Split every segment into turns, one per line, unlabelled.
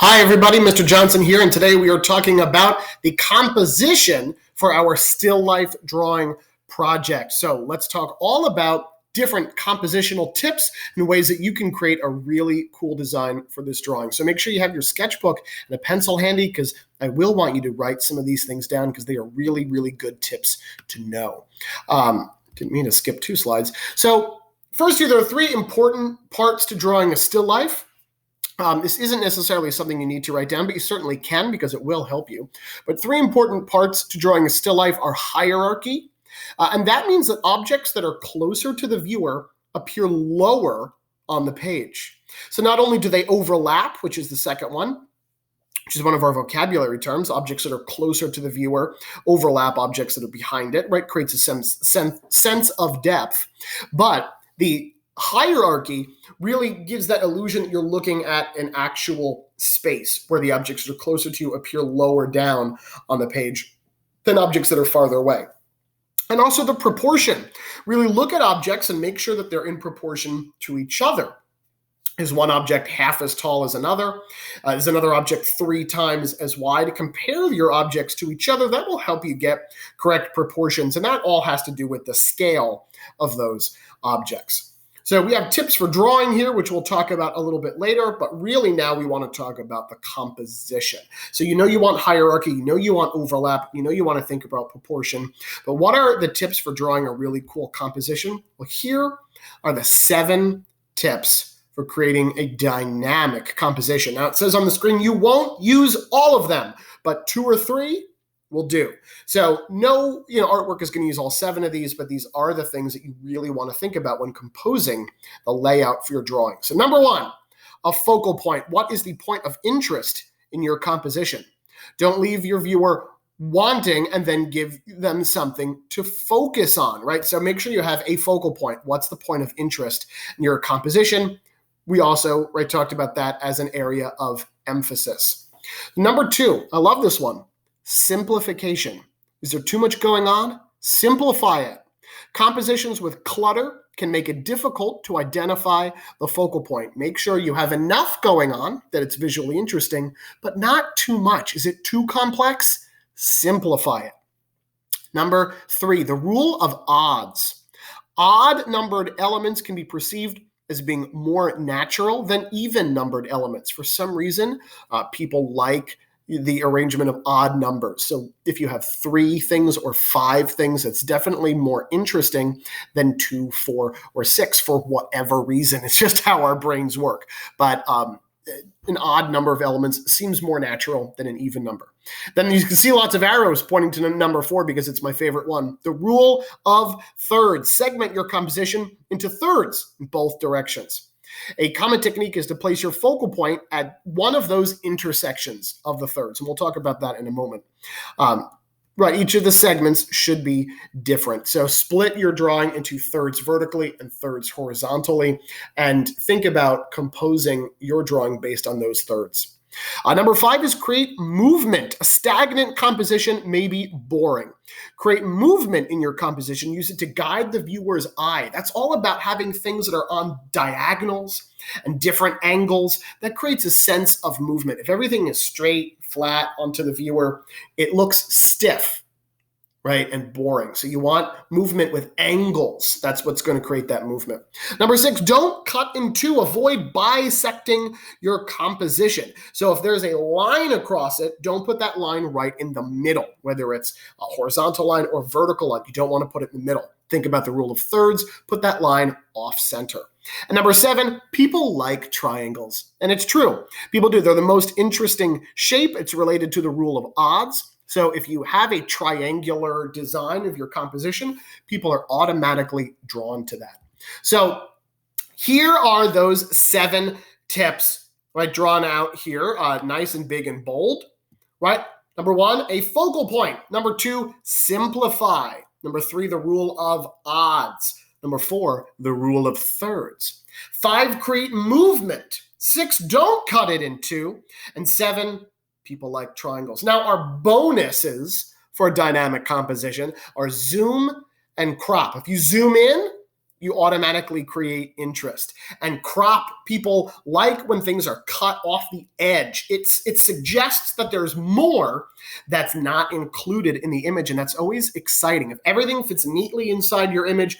Hi everybody, Mr. Johnson here, and today we are talking about the composition for our still life drawing project. So let's talk all about different compositional tips and ways that you can create a really cool design for this drawing. So make sure you have your sketchbook and a pencil handy, because I will want you to write some of these things down because they are really, really good tips to know. Didn't mean to skip 2 slides. So first here, there are 3 important parts to drawing a still life. This isn't necessarily something you need to write down, but you certainly can because it will help you. But 3 important parts to drawing a still life are hierarchy, and that means that objects that are closer to the viewer appear lower on the page. So not only do they overlap, which is the second one, which is one of our vocabulary terms, objects that are closer to the viewer overlap objects that are behind it, right? Creates a sense of depth. But the hierarchy really gives that illusion that you're looking at an actual space where the objects that are closer to you appear lower down on the page than objects that are farther away. And also the proportion. Really look at objects and make sure that they're in proportion to each other. Is one object half as tall as another? Is another object 3 times as wide? Compare your objects to each other. That will help you get correct proportions, and that all has to do with the scale of those objects. So we have tips for drawing here, which we'll talk about a little bit later, but really now we want to talk about the composition. So you know you want hierarchy, you know you want overlap, you know you want to think about proportion, but what are the tips for drawing a really cool composition? Well, here are the 7 tips for creating a dynamic composition. Now it says on the screen you won't use all of them, but 2 or 3 will do. So no, artwork is going to use all 7 of these, but these are the things that you really want to think about when composing the layout for your drawing. So number 1, a focal point. What is the point of interest in your composition? Don't leave your viewer wanting and then give them something to focus on, right? So make sure you have a focal point. What's the point of interest in your composition? We also talked about that as an area of emphasis. Number 2, I love this one. Simplification. Is there too much going on? Simplify it. Compositions with clutter can make it difficult to identify the focal point. Make sure you have enough going on that it's visually interesting, but not too much. Is it too complex? Simplify it. Number 3, the rule of odds. Odd numbered elements can be perceived as being more natural than even numbered elements. For some reason, people like the arrangement of odd numbers. So if you have 3 things or 5 things, it's definitely more interesting than 2, 4, or 6 for whatever reason. It's just how our brains work. But an odd number of elements seems more natural than an even number. Then you can see lots of arrows pointing to number 4 because it's my favorite one. The rule of thirds. Segment your composition into thirds in both directions. A common technique is to place your focal point at one of those intersections of the thirds, and we'll talk about that in a moment. Each of the segments should be different. So split your drawing into thirds vertically and thirds horizontally, and think about composing your drawing based on those thirds. Number 5 is create movement. A stagnant composition may be boring. Create movement in your composition. Use it to guide the viewer's eye. That's all about having things that are on diagonals and different angles. That creates a sense of movement. If everything is straight, flat onto the viewer, it looks stiff, right, and boring. So you want movement with angles. That's what's going to create that movement. Number 6, don't cut in 2. Avoid bisecting your composition. So if there's a line across it, don't put that line right in the middle, whether it's a horizontal line or vertical line. You don't want to put it in the middle. Think about the rule of thirds. Put that line off center. And number 7, people like triangles. And it's true. People do. They're the most interesting shape. It's related to the rule of odds. So if you have a triangular design of your composition, people are automatically drawn to that. So here are those 7 tips, drawn out here, nice and big and bold, right? Number 1, a focal point. Number 2, simplify. Number 3, the rule of odds. Number 4, the rule of thirds. 5, create movement. 6, don't cut it in 2. And 7, people like triangles. Now, our bonuses for dynamic composition are zoom and crop. If you zoom in, you automatically create interest. And crop, people like when things are cut off the edge. It suggests that there's more that's not included in the image, and that's always exciting. If everything fits neatly inside your image,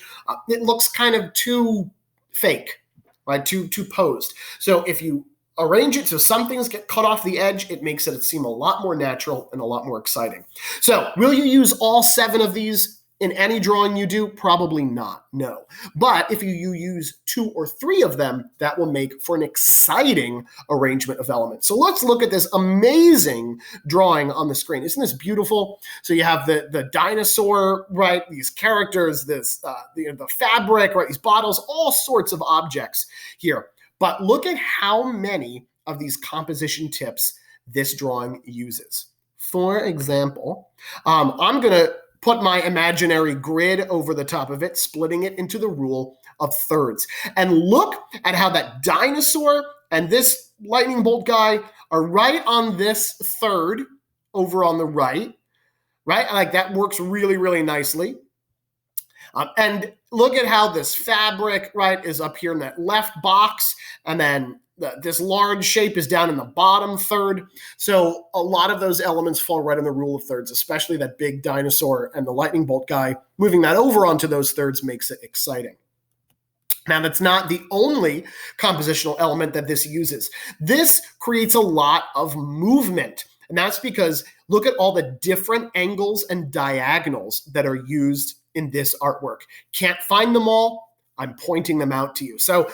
it looks kind of too fake, right? Too posed. So if you arrange it so some things get cut off the edge, it makes it seem a lot more natural and a lot more exciting. So will you use all 7 of these in any drawing you do? Probably not, no. But if you use 2 or 3 of them, that will make for an exciting arrangement of elements. So let's look at this amazing drawing on the screen. Isn't this beautiful? So you have the dinosaur, right? These characters, this the fabric, right? These bottles, all sorts of objects here. But look at how many of these composition tips this drawing uses. For example, I'm going to put my imaginary grid over the top of it, splitting it into the rule of thirds. And look at how that dinosaur and this lightning bolt guy are right on this third over on the right, right? Like that works really, really nicely. And look at how this fabric, right, is up here in that left box, and then this large shape is down in the bottom third. So a lot of those elements fall right in the rule of thirds, especially that big dinosaur and the lightning bolt guy. Moving that over onto those thirds makes it exciting. Now, that's not the only compositional element that this uses. This creates a lot of movement, and that's because look at all the different angles and diagonals that are used in this artwork. Can't find them all? I'm pointing them out to you. So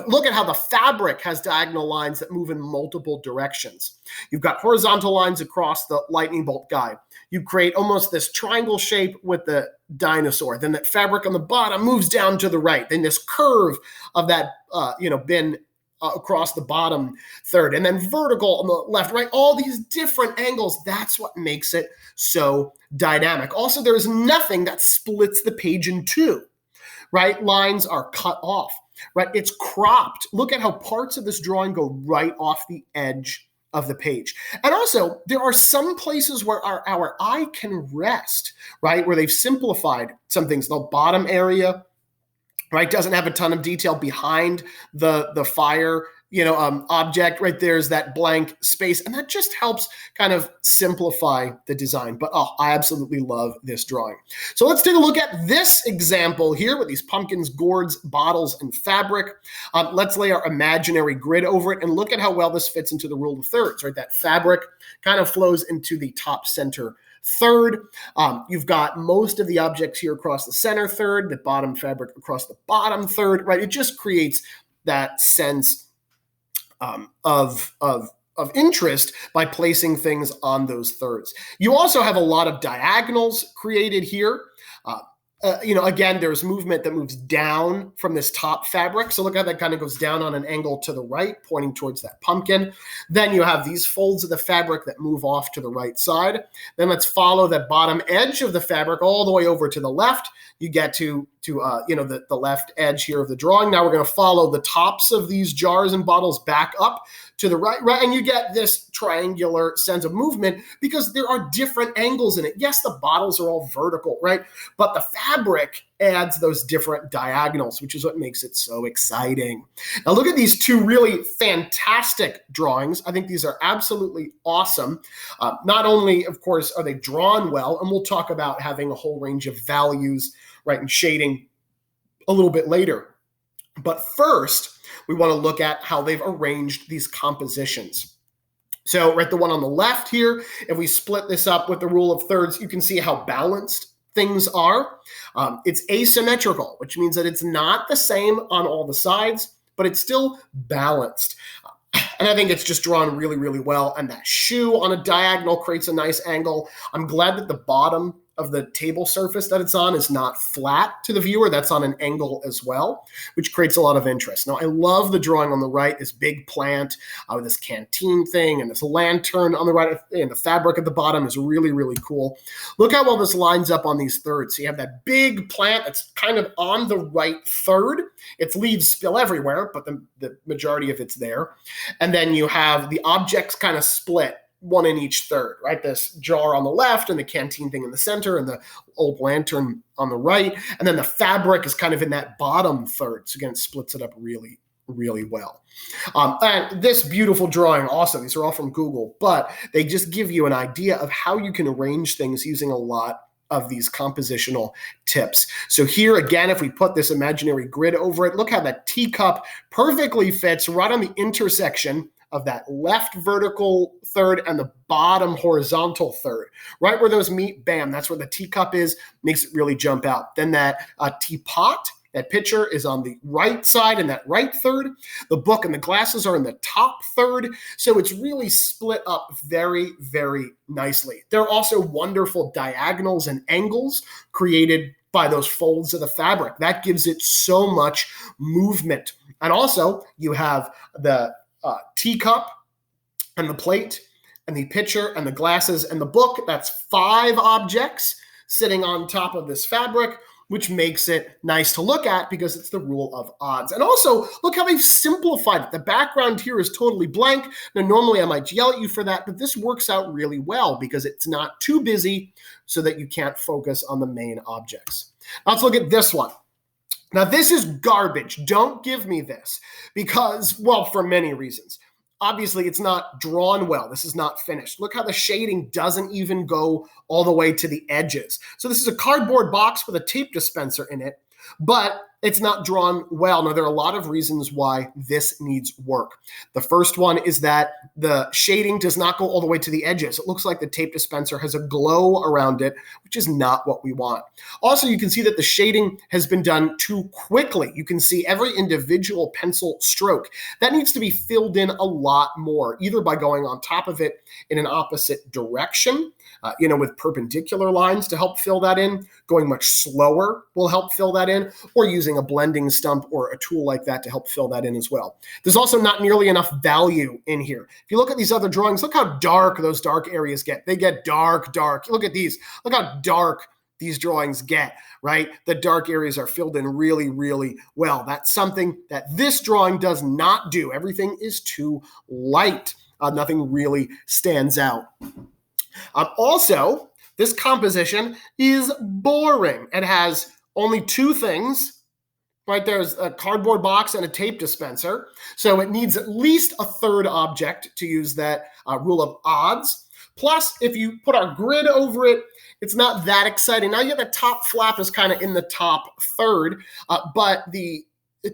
look at how the fabric has diagonal lines that move in multiple directions. You've got horizontal lines across the lightning bolt guy. You create almost this triangle shape with the dinosaur. Then that fabric on the bottom moves down to the right. Then this curve of that bin across the bottom third, and then vertical on the left, right, all these different angles. That's what makes it so dynamic. Also, there's nothing that splits the page in two, right? Lines are cut off, right? It's cropped. Look at how parts of this drawing go right off the edge of the page. And also, there are some places where our eye can rest, right? Where they've simplified some things. The bottom area, right, doesn't have a ton of detail behind the fire, object. Right there's that blank space, and that just helps kind of simplify the design. But I absolutely love this drawing. So let's take a look at this example here with these pumpkins, gourds, bottles, and fabric. Let's lay our imaginary grid over it and look at how well this fits into the rule of thirds. Right, that fabric kind of flows into the top center third. You've got most of the objects here across the center third, the bottom fabric across the bottom third, right? It just creates that sense of interest by placing things on those thirds. You also have a lot of diagonals created here. Again, there's movement that moves down from this top fabric. So look how that kind of goes down on an angle to the right, pointing towards that pumpkin. Then you have these folds of the fabric that move off to the right side. Then let's follow that bottom edge of the fabric all the way over to the left. You get to the left edge here of the drawing. Now we're going to follow the tops of these jars and bottles back up to the right, and you get this triangular sense of movement because there are different angles in it. Yes, the bottles are all vertical, right? But the fabric adds those different diagonals, which is what makes it so exciting. Now look at these two really fantastic drawings. I think these are absolutely awesome. Not only, of course, are they drawn well, and we'll talk about having a whole range of values, right, and shading a little bit later. But first, we want to look at how they've arranged these compositions. So right, the one on the left here, if we split this up with the rule of thirds, you can see how balanced things are. It's asymmetrical, which means that it's not the same on all the sides, but it's still balanced. And I think it's just drawn really, really well. And that shoe on a diagonal creates a nice angle. I'm glad that the bottom of the table surface that it's on is not flat to the viewer. That's on an angle as well, which creates a lot of interest. Now, I love the drawing on the right, this big plant with this canteen thing and this lantern on the right, and the fabric at the bottom is really, really cool. Look how well this lines up on these thirds. So you have that big plant that's kind of on the right third. Its leaves spill everywhere, but the majority of it's there. And then you have the objects kind of split, one in each third, right? This jar on the left and the canteen thing in the center and the old lantern on the right. And then the fabric is kind of in that bottom third. So again, it splits it up really, really well. And this beautiful drawing, also, these are all from Google, but they just give you an idea of how you can arrange things using a lot of these compositional tips. So here again, if we put this imaginary grid over it, look how that teacup perfectly fits right on the intersection of that left vertical third and the bottom horizontal third. Right where those meet, bam, that's where the teacup is, makes it really jump out. Then that teapot, that pitcher, is on the right side in that right third. The book and the glasses are in the top third. So it's really split up very, very nicely. There are also wonderful diagonals and angles created by those folds of the fabric. That gives it so much movement. And also you have the teacup and the plate and the pitcher and the glasses and the book. That's 5 objects sitting on top of this fabric, which makes it nice to look at because it's the rule of odds. And also, look how they've simplified it. The background here is totally blank. Now, normally I might yell at you for that, but this works out really well because it's not too busy so that you can't focus on the main objects. Now, let's look at this one. Now, this is garbage. Don't give me this because, well, for many reasons. Obviously, it's not drawn well. This is not finished. Look how the shading doesn't even go all the way to the edges. So this is a cardboard box with a tape dispenser in it, but it's not drawn well. Now, there are a lot of reasons why this needs work. The first one is that the shading does not go all the way to the edges. It looks like the tape dispenser has a glow around it, which is not what we want. Also, you can see that the shading has been done too quickly. You can see every individual pencil stroke. That needs to be filled in a lot more, either by going on top of it in an opposite direction, with perpendicular lines to help fill that in. Going much slower will help fill that in, or using a blending stump or a tool like that to help fill that in as well. There's also not nearly enough value in here. If you look at these other drawings, look how dark those dark areas get. They get dark. Look at these. Look how dark these drawings get, right? The dark areas are filled in really, really well. That's something that this drawing does not do. Everything is too light. Nothing really stands out. Also, this composition is boring. It has only 2 things, right? There's a cardboard box and a tape dispenser. So it needs at least a third object to use that rule of odds. Plus, if you put our grid over it, it's not that exciting. Now you have the top flap is kind of in the top third, but the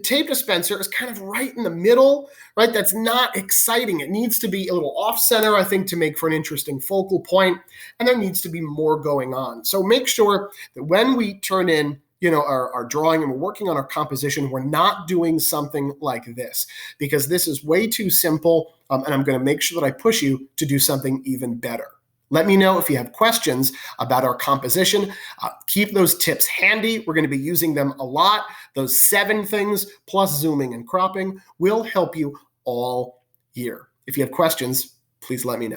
tape dispenser is kind of right in the middle, right? That's not exciting. It needs to be a little off center, I think, to make for an interesting focal point, and there needs to be more going on. So make sure that when we turn in our drawing and we're working on our composition, we're not doing something like this because this is way too simple, and I'm going to make sure that I push you to do something even better. Let me know if you have questions about our composition. Keep those tips handy. We're going to be using them a lot. Those 7 things plus zooming and cropping will help you all year. If you have questions, please let me know.